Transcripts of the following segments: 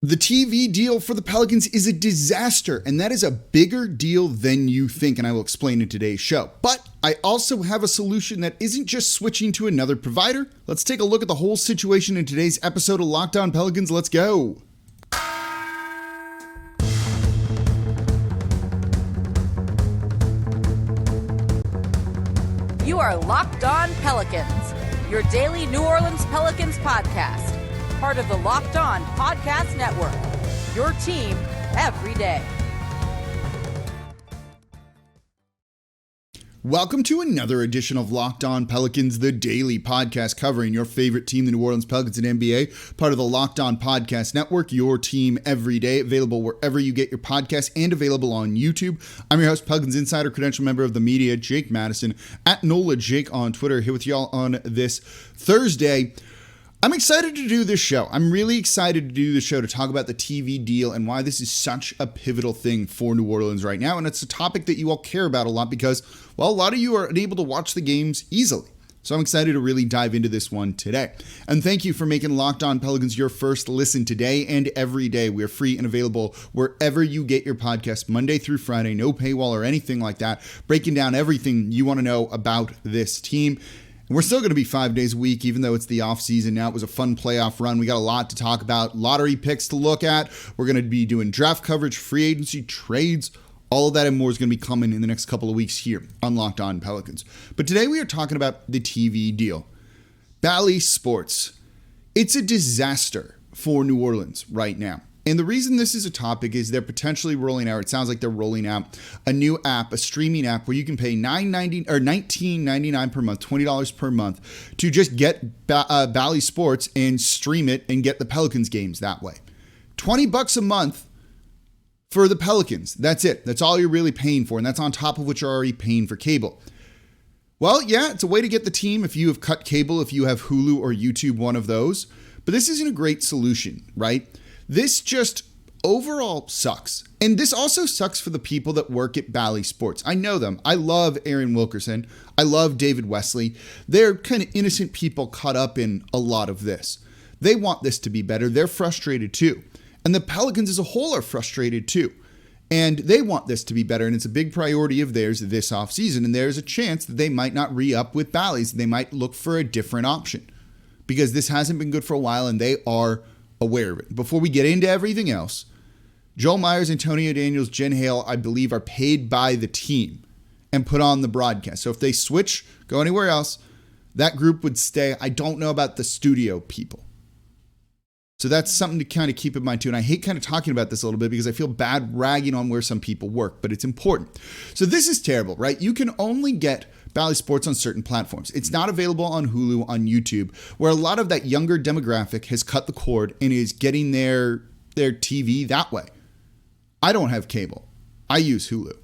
The TV deal for the Pelicans is a disaster, and that is a bigger deal than you think, and I will explain in today's show. But I also have a solution that isn't just switching to another provider. Let's take a look at the whole situation in today's episode of Locked On Pelicans. Let's go. You are Locked On Pelicans, your daily New Orleans Pelicans podcast. Part of the Locked On Podcast Network, your team every day. Welcome to another edition of Locked On Pelicans, the daily podcast covering your favorite team, the New Orleans Pelicans and NBA, part of the Locked On Podcast Network, your team every day, available wherever you get your podcasts and available on YouTube. I'm your host, Pelicans Insider, credential member of the media, Jake Madison, at NOLA Jake on Twitter, here with y'all on this Thursday. I'm excited to do this show. I'm really excited to do this show to talk about the TV deal and why this is such a pivotal thing for New Orleans right now. And it's a topic that you all care about a lot because, well, a lot of you are unable to watch the games easily. So I'm excited to really dive into this one today. And thank you for making Locked On Pelicans your first listen today and every day. We are free and available wherever you get your podcast, Monday through Friday, no paywall or anything like that, breaking down everything you want to know about this team. And we're still going to be 5 days a week, even though it's the off season now. It was a fun playoff run. We got a lot to talk about, lottery picks to look at. We're going to be doing draft coverage, free agency, trades. All of that and more is going to be coming in the next couple of weeks here on Locked On Pelicans. But today we are talking about the TV deal. Bally Sports. It's a disaster for New Orleans right now. And the reason this is a topic is they're potentially rolling out, it sounds like they're rolling out a new app, a streaming app where you can pay $19.99 per month, $20 per month to just get Bally Sports and stream it and get the Pelicans games that way. $20 a month for the Pelicans. That's it. That's all you're really paying for. And that's on top of what you're already paying for cable. Well, yeah, it's a way to get the team if you have cut cable, if you have Hulu or YouTube, one of those. But this isn't a great solution, right? This just overall sucks. And this also sucks for the people that work at Bally Sports. I know them. I love Aaron Wilkerson. I love David Wesley. They're kind of innocent people caught up in a lot of this. They want this to be better. They're frustrated too. And the Pelicans as a whole are frustrated too. And they want this to be better. And it's a big priority of theirs this offseason. And there's a chance that they might not re-up with Bally's. They might look for a different option because this hasn't been good for a while and they are aware of it. Before we get into everything else, Joel Myers, Antonio Daniels, Jen Hale, I believe, are paid by the team and put on the broadcast. So if they switch, go anywhere else, that group would stay. I don't know about the studio people. So that's something to kind of keep in mind too. And I hate kind of talking about this a little bit because I feel bad ragging on where some people work, but it's important. So this is terrible, right? You can only get Bally Sports on certain platforms. It's not available on Hulu, on YouTube, where a lot of that younger demographic has cut the cord and is getting their TV that way. I don't have cable. I use Hulu.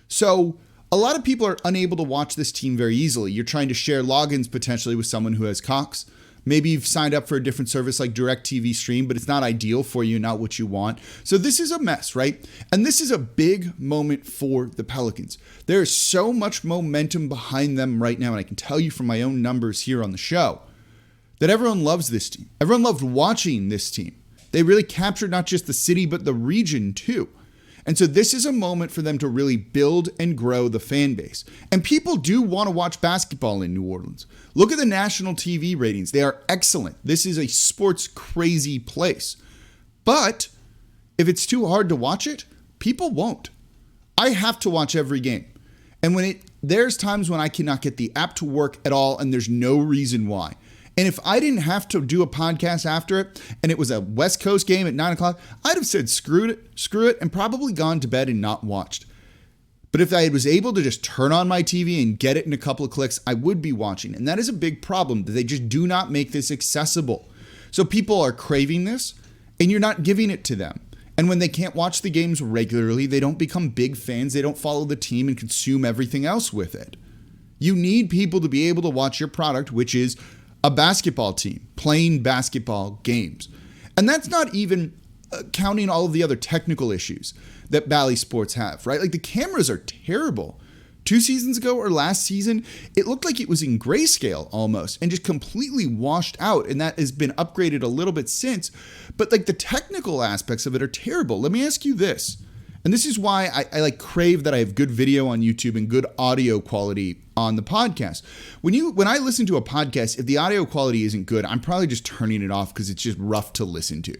So a lot of people are unable to watch this team very easily. You're trying to share logins potentially with someone who has Cox. Maybe you've signed up for a different service like DirecTV Stream, but it's not ideal for you, not what you want. So this is a mess, right? And this is a big moment for the Pelicans. There is so much momentum behind them right now, and I can tell you from my own numbers here on the show that everyone loves this team. Everyone loved watching this team. They really captured not just the city, but the region too. And so this is a moment for them to really build and grow the fan base. And people do want to watch basketball in New Orleans. Look at the national TV ratings. They are excellent. This is a sports crazy place. But if it's too hard to watch it, people won't. I have to watch every game. And there's times when I cannot get the app to work at all and there's no reason why. And if I didn't have to do a podcast after it and it was a West Coast game at 9 o'clock, I'd have said screw it, and probably gone to bed and not watched. But if I was able to just turn on my TV and get it in a couple of clicks, I would be watching. And that is a big problem, that they just do not make this accessible. So people are craving this and you're not giving it to them. And when they can't watch the games regularly, they don't become big fans. They don't follow the team and consume everything else with it. You need people to be able to watch your product, which is a basketball team playing basketball games. And that's not even counting all of the other technical issues that Bally Sports have, right? Like the cameras are terrible. 2 seasons ago or last season, it looked like it was in grayscale almost and just completely washed out. And that has been upgraded a little bit since. But like the technical aspects of it are terrible. Let me ask you this. And this is why I like crave that I have good video on YouTube and good audio quality on the podcast. When I listen to a podcast, if the audio quality isn't good, I'm probably just turning it off because it's just rough to listen to.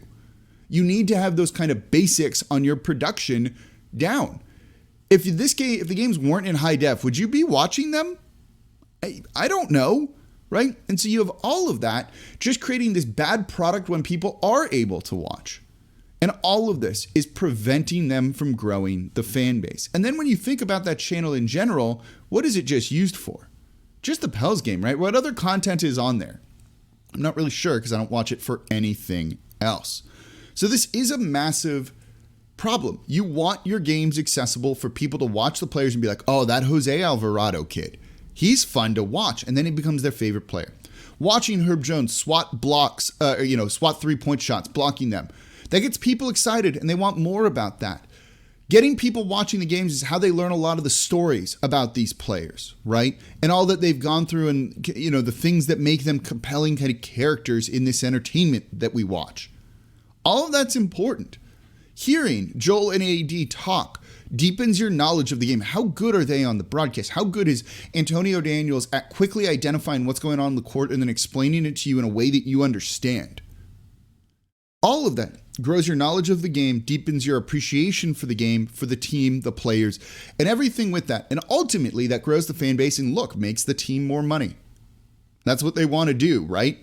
You need to have those kind of basics on your production down. If the games weren't in high def, would you be watching them? I don't know, right? And so you have all of that just creating this bad product when people are able to watch. And all of this is preventing them from growing the fan base. And then when you think about that channel in general, what is it just used for? Just the Pels game, right? What other content is on there? I'm not really sure because I don't watch it for anything else. So this is a massive problem. You want your games accessible for people to watch the players and be like, oh, that Jose Alvarado kid, he's fun to watch. And then he becomes their favorite player. Watching Herb Jones swat blocks, swat 3-point shots, blocking them. That gets people excited and they want more about that. Getting people watching the games is how they learn a lot of the stories about these players, right? And all that they've gone through and, the things that make them compelling kind of characters in this entertainment that we watch. All of that's important. Hearing Joel and AD talk deepens your knowledge of the game. How good are they on the broadcast? How good is Antonio Daniels at quickly identifying what's going on in the court and then explaining it to you in a way that you understand? All of that grows your knowledge of the game, deepens your appreciation for the game, for the team, the players, and everything with that. And ultimately, that grows the fan base and makes the team more money. That's what they want to do, right?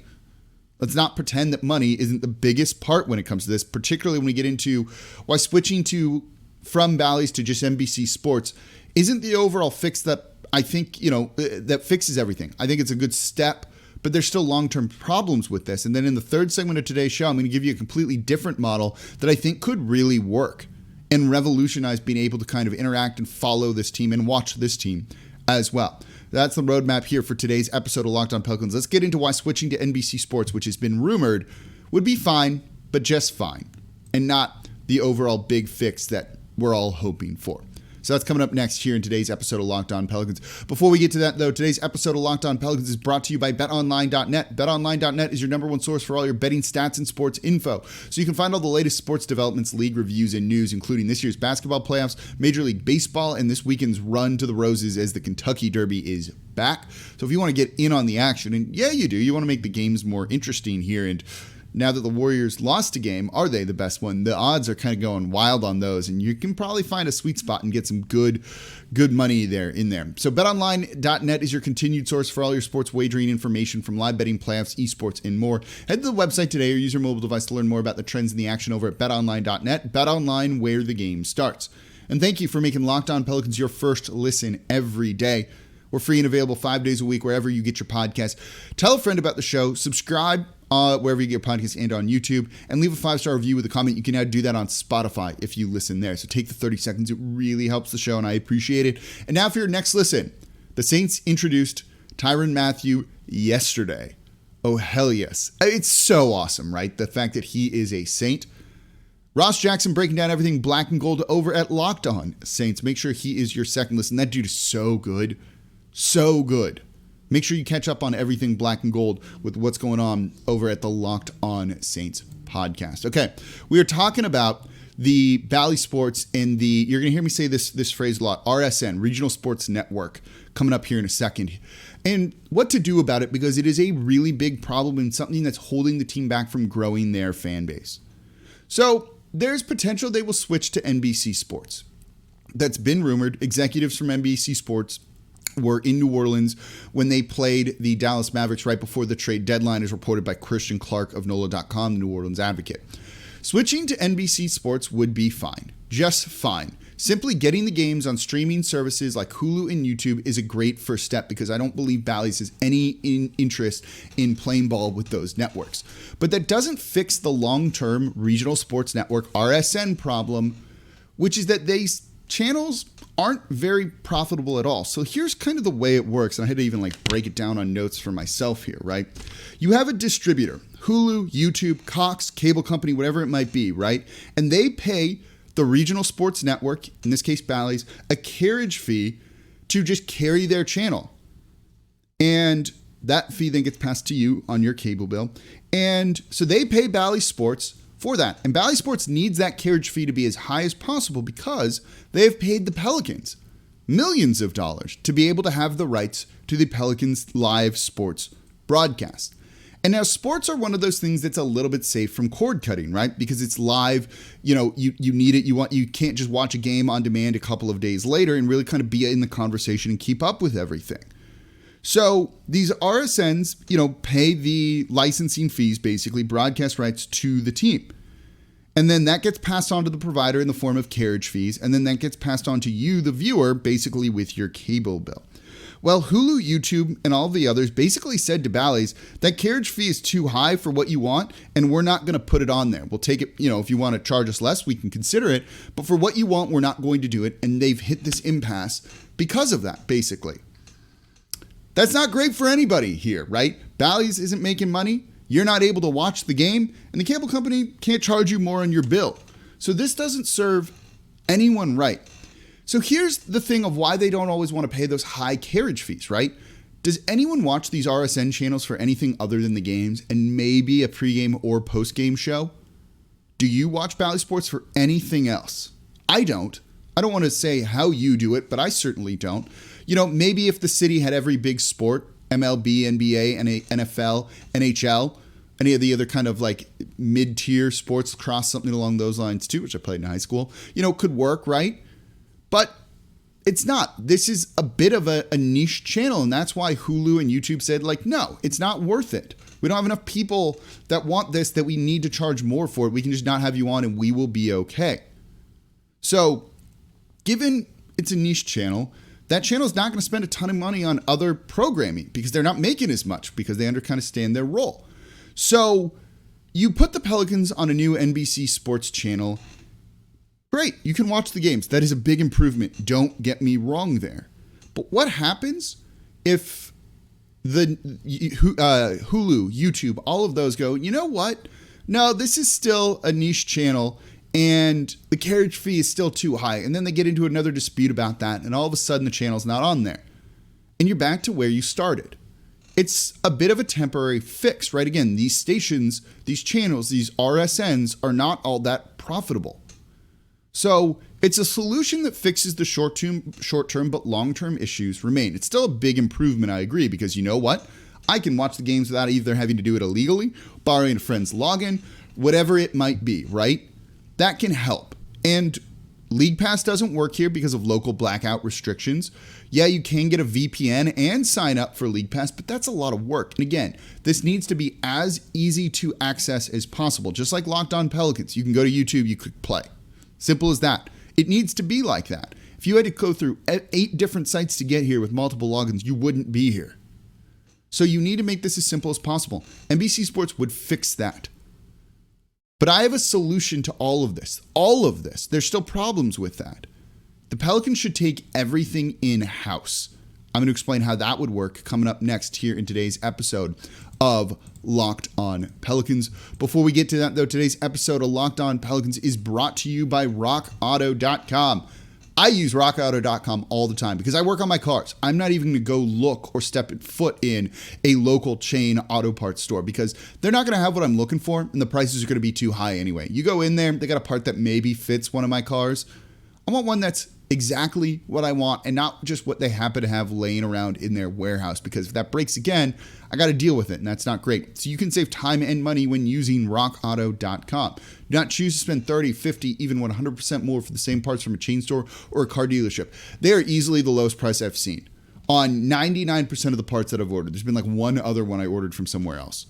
Let's not pretend that money isn't the biggest part when it comes to this, particularly when we get into why switching from Bally's to just NBC Sports isn't the overall fix that I think, that fixes everything. I think it's a good step, but there's still long-term problems with this. And then in the third segment of today's show, I'm going to give you a completely different model that I think could really work and revolutionize being able to kind of interact and follow this team and watch this team as well. That's the roadmap here for today's episode of Locked On Pelicans. Let's get into why switching to NBC Sports, which has been rumored, would be fine, but just fine, and not the overall big fix that we're all hoping for. So that's coming up next here in today's episode of Locked On Pelicans. Before we get to that, though, today's episode of Locked On Pelicans is brought to you by BetOnline.net. BetOnline.net is your number one source for all your betting stats and sports info. So you can find all the latest sports developments, league reviews, and news, including this year's basketball playoffs, Major League Baseball, and this weekend's run to the Roses as the Kentucky Derby is back. So if you want to get in on the action, and yeah, you do, you want to make the games more interesting here, and now that the Warriors lost a game, are they the best one? The odds are kind of going wild on those, and you can probably find a sweet spot and get some good money in there. So betonline.net is your continued source for all your sports wagering information from live betting, playoffs, esports, and more. Head to the website today or use your mobile device to learn more about the trends in the action over at betonline.net. BetOnline, where the game starts. And thank you for making Locked On Pelicans your first listen every day. We're free and available 5 days a week wherever you get your podcast. Tell a friend about the show. Subscribe wherever you get your podcasts and on YouTube. And leave a 5-star review with a comment. You can now do that on Spotify if you listen there. So take the 30 seconds. It really helps the show, and I appreciate it. And now for your next listen. The Saints introduced Tyrann Mathieu yesterday. Oh, hell yes. It's so awesome, right? The fact that he is a Saint. Ross Jackson breaking down everything black and gold over at Locked On Saints. Make sure he is your second listen. That dude is so good. So good. Make sure you catch up on everything black and gold with what's going on over at the Locked On Saints podcast. Okay, we are talking about the Bally Sports and you're going to hear me say this phrase a lot, RSN, Regional Sports Network, coming up here in a second. And what to do about it, because it is a really big problem and something that's holding the team back from growing their fan base. So there's potential they will switch to NBC Sports. That's been rumored. Executives from NBC Sports were in New Orleans when they played the Dallas Mavericks right before the trade deadline, as reported by Christian Clark of NOLA.com, the New Orleans Advocate. Switching to NBC Sports would be fine. Just fine. Simply getting the games on streaming services like Hulu and YouTube is a great first step, because I don't believe Bally's has any interest in playing ball with those networks. But that doesn't fix the long-term Regional Sports Network RSN problem, which is that these channels aren't very profitable at all. So here's kind of the way it works. And I had to even break it down on notes for myself here, right? You have a distributor, Hulu, YouTube, Cox, cable company, whatever it might be, right? And they pay the Regional Sports Network, in this case Bally's, a carriage fee to just carry their channel. And that fee then gets passed to you on your cable bill. And so they pay Bally Sports for that. And Bally Sports needs that carriage fee to be as high as possible because they have paid the Pelicans millions of dollars to be able to have the rights to the Pelicans live sports broadcast. And now sports are one of those things that's a little bit safe from cord cutting, right? Because it's live, you need it. You can't just watch a game on demand a couple of days later and really kind of be in the conversation and keep up with everything. So these RSNs, pay the licensing fees, basically broadcast rights to the team. And then that gets passed on to the provider in the form of carriage fees. And then that gets passed on to you, the viewer, basically with your cable bill. Well, Hulu, YouTube, and all the others basically said to Bally's that carriage fee is too high for what you want, and we're not going to put it on there. We'll take it, if you want to charge us less, we can consider it. But for what you want, we're not going to do it. And they've hit this impasse because of that, basically. That's not great for anybody here, right? Bally's isn't making money. You're not able to watch the game, and the cable company can't charge you more on your bill. So this doesn't serve anyone right. So here's the thing of why they don't always want to pay those high carriage fees, right? Does anyone watch these RSN channels for anything other than the games and maybe a pregame or postgame show? Do you watch Bally Sports for anything else? I don't. I don't want to say how you do it, but I certainly don't. Maybe if the city had every big sport, MLB, NBA, NFL, NHL, any of the other kind of like mid-tier sports, lacrosse, something along those lines too, which I played in high school, could work, right? But it's not. This is a bit of a niche channel, and that's why Hulu and YouTube said, no, it's not worth it. We don't have enough people that want this that we need to charge more for it. We can just not have you on and we will be okay. So given it's a niche channel, that channel is not going to spend a ton of money on other programming because they're not making as much because they understand their role. So you put the Pelicans on a new NBC sports channel. Great, you can watch the games. That is a big improvement. Don't get me wrong there. But what happens if the Hulu, YouTube, all of those go, you know what? No, this is still a niche channel and the carriage fee is still too high. And then they get into another dispute about that. And all of a sudden the channel's not on there. And you're back to where you started. It's a bit of a temporary fix, right? Again, these stations, these channels, these RSNs are not all that profitable. So it's a solution that fixes the short-term but long-term issues remain. It's still a big improvement, I agree, because you know what? I can watch the games without either having to do it illegally, borrowing a friend's login, whatever it might be, right? That can help. And League Pass doesn't work here because of local blackout restrictions. Yeah, you can get a VPN and sign up for League Pass, but that's a lot of work. And again, this needs to be as easy to access as possible. Just like Locked On Pelicans, you can go to YouTube, you click play. Simple as that. It needs to be like that. If you had to go through 8 different sites to get here with multiple logins, you wouldn't be here. So you need to make this as simple as possible. NBC Sports would fix that. But I have a solution to all of this. All of this. There's still problems with that. The Pelicans should take everything in-house. I'm going to explain how that would work coming up next here in today's episode of Locked On Pelicans. Before we get to that, though, today's episode of Locked On Pelicans is brought to you by RockAuto.com. I use RockAuto.com all the time because I work on my cars. I'm not even going to go look or step foot in a local chain auto parts store because they're not going to have what I'm looking for and the prices are going to be too high anyway. You go in there, they got a part that maybe fits one of my cars. I want one that's exactly what I want and not just what they happen to have laying around in their warehouse, because if that breaks again, I got to deal with it, and that's not great. So you can save time and money when using rockauto.com. Do not choose to spend 30, 50, even 100% more for the same parts from a chain store or a car dealership. They are easily the lowest price I've seen on 99% of the parts that I've ordered. There's been like one other one I ordered from somewhere else.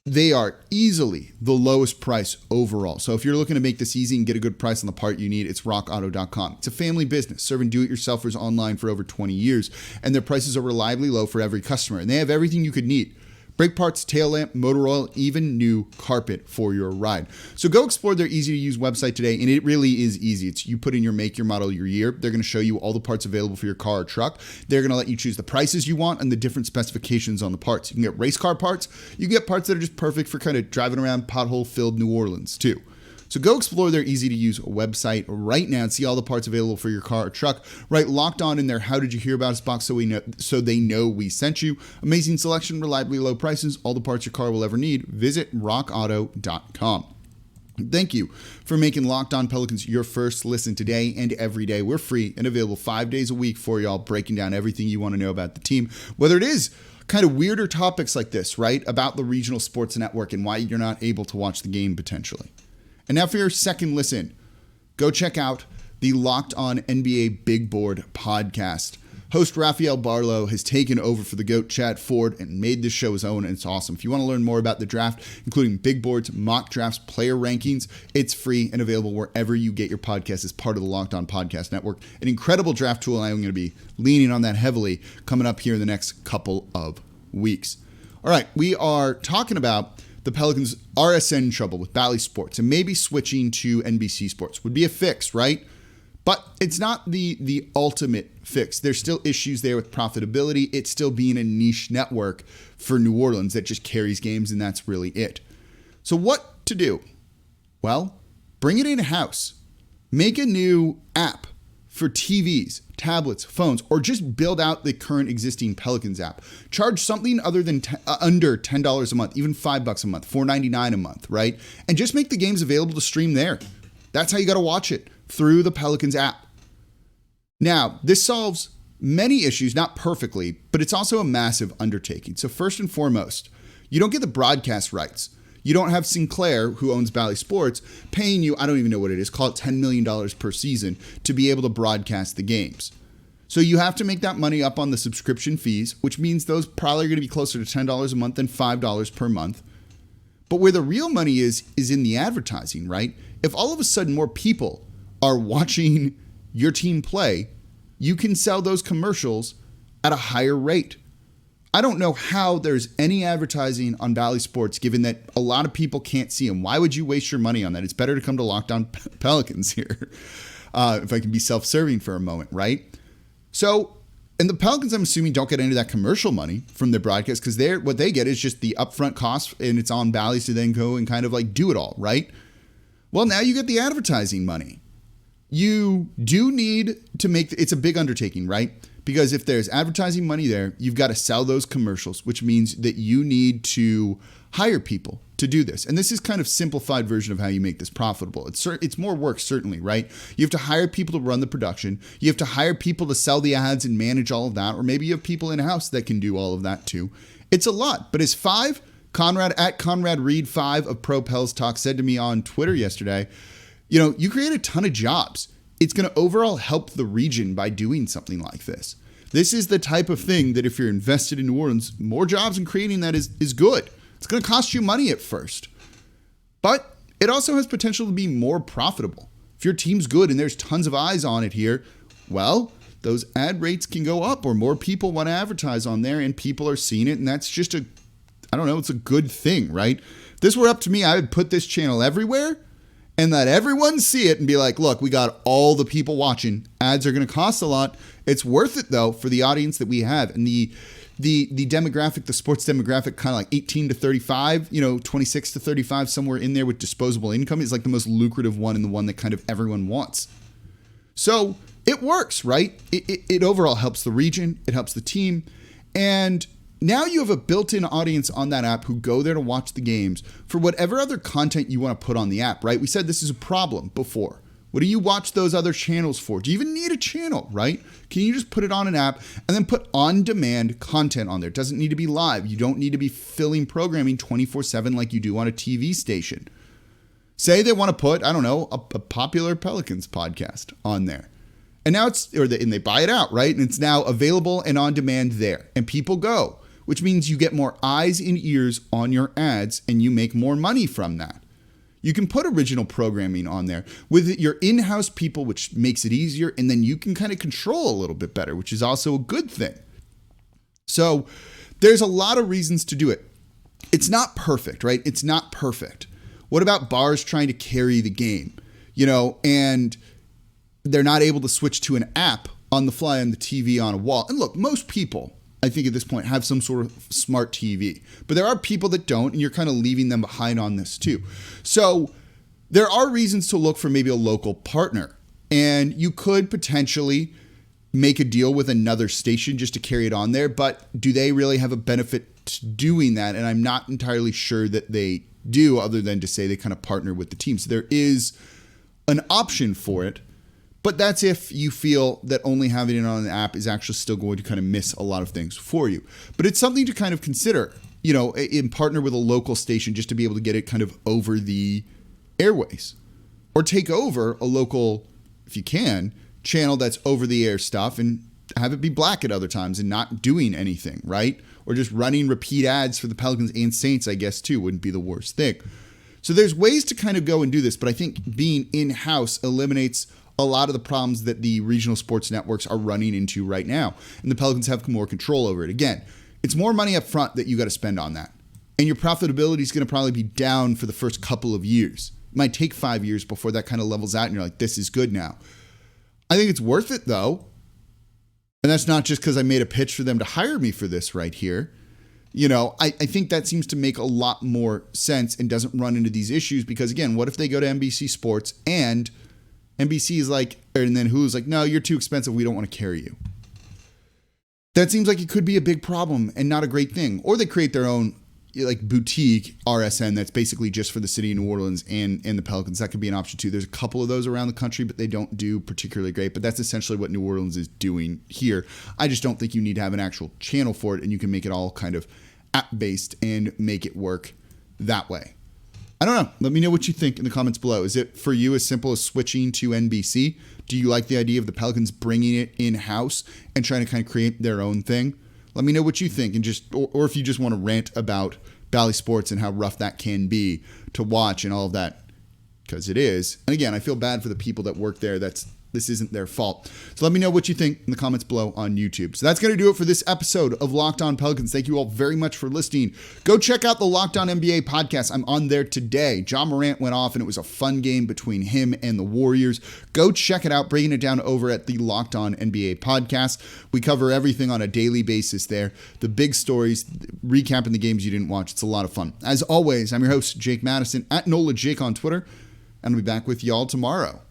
They are easily the lowest price overall. So if you're looking to make this easy and get a good price on the part you need, it's rockauto.com. It's a family business serving do-it-yourselfers online for over 20 years, and their prices are reliably low for every customer. And they have everything you could need. Brake parts, tail lamp, motor oil, even new carpet for your ride. So go explore their easy-to-use website today, and it really is easy. It's you put in your make, your model, your year. They're going to show you all the parts available for your car or truck. They're going to let you choose the prices you want and the different specifications on the parts. You can get race car parts. You can get parts that are just perfect for kind of driving around pothole-filled New Orleans, too. So go explore their easy-to-use website right now and see all the parts available for your car or truck. Right, Locked On in there. How did you hear about us box so they know we sent you. Amazing selection, reliably low prices, all the parts your car will ever need. Visit rockauto.com. Thank you for making Locked On Pelicans your first listen today and every day. We're free and available 5 days a week for y'all, breaking down everything you want to know about the team, whether it is kind of weirder topics like this, right, about the regional sports network and why you're not able to watch the game potentially. And now for your second listen, go check out the Locked On NBA Big Board podcast. Host Rafael Barlow has taken over for the GOAT Chad Ford and made this show his own, and it's awesome. If you want to learn more about the draft, including big boards, mock drafts, player rankings, it's free and available wherever you get your podcast as part of the Locked On Podcast Network. An incredible draft tool, and I'm going to be leaning on that heavily coming up here in the next couple of weeks. All right, we are talking about the Pelicans' RSN trouble with Bally Sports, and maybe switching to NBC Sports would be a fix, right? But it's not the ultimate fix. There's still issues there with profitability. It's still being a niche network for New Orleans that just carries games, and that's really it. So what to do? Well, bring it in-house. Make a new app for TVs, tablets, phones, or just build out the current existing Pelicans app. Charge something other than under $10 a month, even $5 a month, $4.99 a month, right? And just make the games available to stream there. That's how you got to watch it, through the Pelicans app. Now, this solves many issues, not perfectly, but it's also a massive undertaking. So first and foremost, you don't get the broadcast rights. You don't have Sinclair, who owns Bally Sports, paying you, I don't even know what it is, call it $10 million per season to be able to broadcast the games. So you have to make that money up on the subscription fees, which means those probably are going to be closer to $10 a month than $5 per month. But where the real money is in the advertising, right? If all of a sudden more people are watching your team play, you can sell those commercials at a higher rate. I don't know how there's any advertising on Bally Sports, given that a lot of people can't see them. Why would you waste your money on that? It's better to come to Locked On Pelicans here, if I can be self-serving for a moment, right? So, and the Pelicans, I'm assuming, don't get any of that commercial money from their broadcast, because what they get is just the upfront cost, and it's on Bally's to then go and kind of like do it all, right? Well, now you get the advertising money. You do need to it's a big undertaking, right? Because if there's advertising money there, you've got to sell those commercials, which means that you need to hire people to do this. And this is kind of simplified version of how you make this profitable. It's more work, certainly, right? You have to hire people to run the production. You have to hire people to sell the ads and manage all of that. Or maybe you have people in-house that can do all of that too. It's a lot. But as Conrad Reed 5 of Pro Pels Talk said to me on Twitter yesterday, you create a ton of jobs. It's going to overall help the region by doing something like this. This is the type of thing that if you're invested in New Orleans, more jobs and creating that is good. It's going to cost you money at first, but it also has potential to be more profitable. If your team's good and there's tons of eyes on it here, well, those ad rates can go up, or more people want to advertise on there and people are seeing it. And that's just it's a good thing, right? If this were up to me, I would put this channel everywhere and let everyone see it and be like, look, we got all the people watching. Ads are going to cost a lot. It's worth it, though, for the audience that we have. And the demographic, the sports demographic, kind of like 18 to 35, 26 to 35, somewhere in there with disposable income is like the most lucrative one and the one that kind of everyone wants. So it works, right? It overall helps the region. It helps the team. And now you have a built-in audience on that app who go there to watch the games for whatever other content you want to put on the app, right? We said this is a problem before. What do you watch those other channels for? Do you even need a channel, right? Can you just put it on an app and then put on-demand content on there? It doesn't need to be live. You don't need to be filling programming 24/7 like you do on a TV station. Say they want to put, a popular Pelicans podcast on there. And now and they buy it out, right? And it's now available and on demand there. And people go, which means you get more eyes and ears on your ads and you make more money from that. You can put original programming on there with your in-house people, which makes it easier. And then you can kind of control a little bit better, which is also a good thing. So there's a lot of reasons to do it. It's not perfect, right? It's not perfect. What about bars trying to carry the game, and they're not able to switch to an app on the fly on the TV on a wall? And look, most people, I think at this point, have some sort of smart TV. But there are people that don't, and you're kind of leaving them behind on this too. So there are reasons to look for maybe a local partner. And you could potentially make a deal with another station just to carry it on there. But do they really have a benefit to doing that? And I'm not entirely sure that they do, other than to say they kind of partner with the team. So there is an option for it. But that's if you feel that only having it on the app is actually still going to kind of miss a lot of things for you. But it's something to kind of consider, in partner with a local station just to be able to get it kind of over the airways. Or take over a local, if you can, channel that's over the air stuff and have it be black at other times and not doing anything, right? Or just running repeat ads for the Pelicans and Saints, I guess, too, wouldn't be the worst thing. So there's ways to kind of go and do this, but I think being in-house eliminates a lot of the problems that the regional sports networks are running into right now. And the Pelicans have more control over it. Again, it's more money up front that you got to spend on that. And your profitability is going to probably be down for the first couple of years. It might take 5 years before that kind of levels out and you're like, this is good now. I think it's worth it, though. And that's not just because I made a pitch for them to hire me for this right here. I think that seems to make a lot more sense and doesn't run into these issues because, again, what if they go to NBC Sports and NBC is like, and then Hulu's like, no, you're too expensive. We don't want to carry you. That seems like it could be a big problem and not a great thing. Or they create their own like boutique RSN that's basically just for the city of New Orleans and the Pelicans. That could be an option too. There's a couple of those around the country, but they don't do particularly great. But that's essentially what New Orleans is doing here. I just don't think you need to have an actual channel for it, and you can make it all kind of app-based and make it work that way. I don't know. Let me know what you think in the comments below. Is it for you as simple as switching to NBC? Do you like the idea of the Pelicans bringing it in-house and trying to kind of create their own thing? Let me know what you think, and just or if you just want to rant about Bally Sports and how rough that can be to watch and all of that, because it is. And again, I feel bad for the people that work there. This isn't their fault. So let me know what you think in the comments below on YouTube. So that's going to do it for this episode of Locked On Pelicans. Thank you all very much for listening. Go check out the Locked On NBA podcast. I'm on there today. John Morant went off, and it was a fun game between him and the Warriors. Go check it out, breaking it down over at the Locked On NBA podcast. We cover everything on a daily basis there. The big stories, recapping the games you didn't watch. It's a lot of fun. As always, I'm your host, Jake Madison, at NOLA Jake on Twitter, and I'll be back with y'all tomorrow.